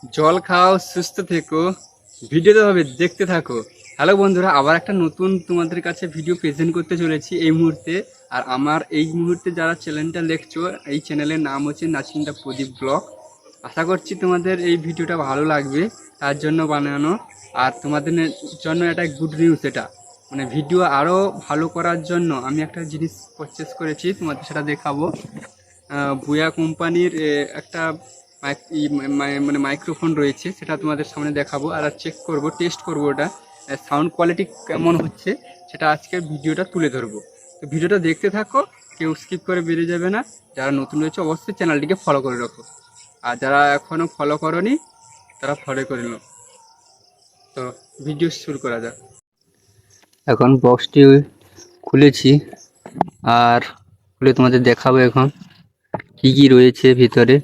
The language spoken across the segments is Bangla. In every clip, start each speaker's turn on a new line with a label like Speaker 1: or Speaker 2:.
Speaker 1: জল খাও, সুস্থ থেকো, ভিডিওতে হবে দেখতে থাকো। হ্যালো বন্ধুরা, আবার একটা নতুন তোমাদের কাছে ভিডিও প্রেজেন্ট করতে চলেছি এই মুহূর্তে। আর আমার এই মুহূর্তে যারা চ্যানেলটা দেখছো, এই চ্যানেলের নাম হচ্ছে নাচিন্দা প্রদীপ ব্লগ। আশা করছি তোমাদের এই ভিডিওটা ভালো লাগবে, তার জন্য বানানো। আর তোমাদের জন্য একটা গুড নিউজ, এটা মানে ভিডিও আরও ভালো করার জন্য আমি একটা জিনিস পারচেস করেছি, তোমাদের সেটা দেখাবো। বুয়া কোম্পানির একটা মানে মাইক্রোফোন রয়েছে, সেটা তোমাদের সামনে দেখাবো আর চেক করব, টেস্ট করব ওটা সাউন্ড কোয়ালিটি কেমন হচ্ছে, সেটা আজকের ভিডিওটা তুলে ধরবো। তো ভিডিওটা দেখতে থাকো, কেউ স্কিপ করে বেরিয়ে যাবে না। যারা নতুন রয়েছে অবশ্যই চ্যানেলটিকে ফলো করে রাখো, আর যারা এখনও ফলো করনি তারা ফলো করে নাও। তো ভিডিও শুরু করা যাক। এখন বক্সটি খুলেছি আর খুলে তোমাদের দেখাবো এখন কি কি রয়েছে ভিতরে।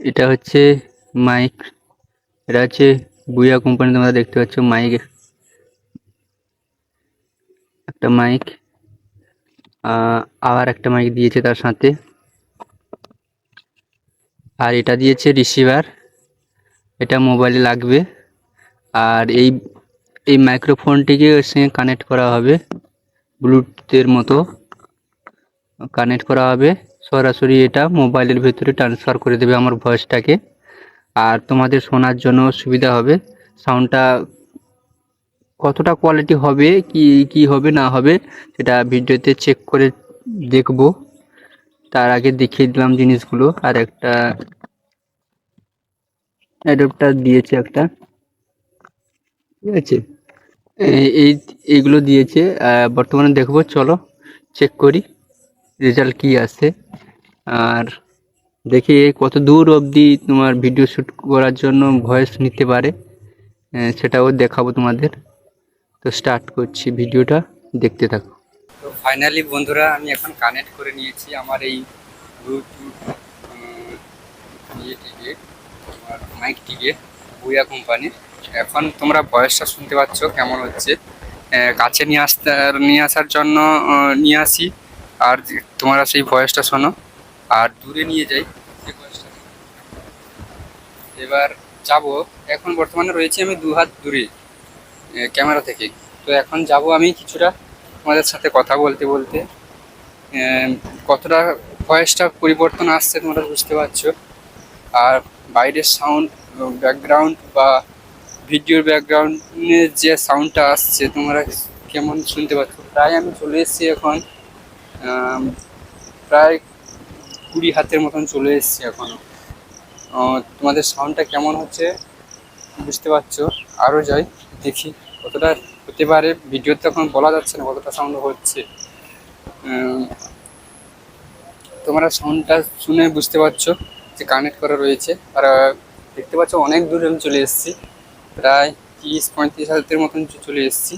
Speaker 1: এটা হচ্ছে মাইক, এটা হচ্ছে বুয়া কোম্পানি, তোমরা দেখতে পাচ্ছ মাইক, একটা মাইক, আবার একটা মাইক দিয়েছে তার সাথে, আর এটা দিয়েছে রিসিভার, এটা মোবাইলে লাগবে। আর এই এই মাইক্রোফোনটিকে ওর সঙ্গে কানেক্ট করা হবে, ব্লুটুথের মতো কানেক্ট করা হবে, সরাসরি এটা মোবাইলের ভেতরে ট্রান্সফার করে দেবে আমার ভয়েসটাকে। আর তোমাদের শোনার জন্য সুবিধা হবে। সাউন্ডটা কতটা কোয়ালিটি হবে, কি হবে না হবে সেটা ভিডিওতে চেক করে দেখব। তার আগে দেখিয়ে দিলাম জিনিসগুলো। আর একটা অ্যাডাপ্টার দিয়েছে একটা, ঠিক আছে, এইগুলো দিয়েছে। বর্তমানে দেখবো, চলো চেক করি রেজাল্ট কি আসে। আর দেখি কত দূর অবধি তোমার ভিডিও শ্যুট করার জন্য ভয়েস নিতে পারে, সেটাও দেখাবো তোমাদের। তো স্টার্ট করছি, ভিডিওটা দেখতে থাকো। তো ফাইনালি বন্ধুরা, আমি এখন কানেক্ট করে নিয়েছি আমার এই ব্লুটুথ ইয়েটিকে, আমার মাইকটিকে, বুয়া কোম্পানির। এখন তোমরা ভয়েসটা শুনতে পাচ্ছ কেমন হচ্ছে। কাছে নিয়ে আসার জন্য নিয়ে আসি, আর তোমরা সেই ভয়েসটা শোনো। আর দূরে নিয়ে যাই সেই ভয়েসটা। এবার যাব, এখন বর্তমানে রয়েছে আমি 2 হাত দূরে ক্যামেরা থেকে। তো এখন যাব আমি কিছুটা তোমাদের সাথে কথা বলতে বলতে। কতটা ভয়েসটা পরিবর্তন আসছে তোমরা বুঝতে পারছো। আর বাইরের সাউন্ড, ব্যাকগ্রাউন্ড বা ভিডিওর ব্যাকগ্রাউন্ডের যে সাউন্ডটা আসছে তোমরা কেমন শুনতে পাচ্ছ। প্রায় আমি চলে এসেছি এখন, প্রায় 20 হাতের মতন চলে এসেছি এখনও। তোমাদের সাউন্ডটা কেমন হচ্ছে বুঝতে পারছো। আরও যাই, দেখি কতটা হতে পারে। ভিডিওতে এখন বলা যাচ্ছে না কতটা সাউন্ড হচ্ছে। তোমরা সাউন্ডটা শুনে বুঝতে পারছো যে কানেক্ট করা রয়েছে। আর দেখতে পাচ্ছ অনেক দূরে আমি চলে এসেছি, প্রায় 30-35 হাতের মতন চলে এসেছি।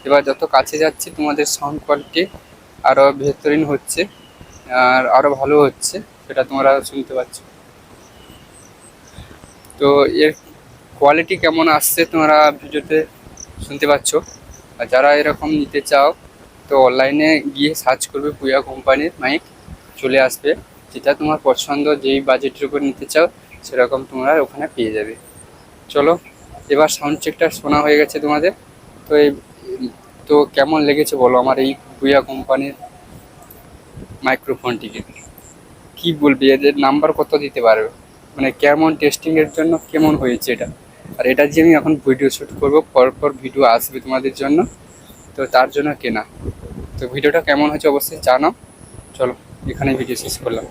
Speaker 1: এবার যত কাছে যাচ্ছি তোমাদের সাউন্ড কোয়ালিটি আরও বেহতরিন হচ্ছে, আর আরও ভালো হচ্ছে, সেটা তোমরা শুনতে পাচ্ছ। তো এর কোয়ালিটি কেমন আসছে তোমরা ভিডিওতে শুনতে পাচ্ছ। আর যারা এরকম নিতে চাও তো অনলাইনে গিয়ে সার্চ করবে বুয়া কোম্পানির মাইক, চলে আসবে। যেটা তোমার পছন্দ, যেই বাজেটের উপর নিতে চাও সেরকম তোমরা ওখানে পেয়ে যাবে। চলো, এবার সাউন্ড চেকটা শোনা হয়ে গেছে তোমাদের। তো তো কেমন লেগেছে বলো আমার এই বুয়া কোম্পানির মাইক্রোফোনটিকে। কি বলবি, এদের নাম্বার কত দিতে পারবে, মানে কেমন টেস্টিংয়ের জন্য কেমন হয়েছে এটা। আর এটা যে আমি এখন ভিডিও শ্যুট করবো, পরপর ভিডিও আসবে তোমাদের জন্য, তো তার জন্য কেনা। তো ভিডিওটা কেমন হয়েছে অবশ্যই জানাও। চলো, এখানে ভিডিও শেষ করলাম।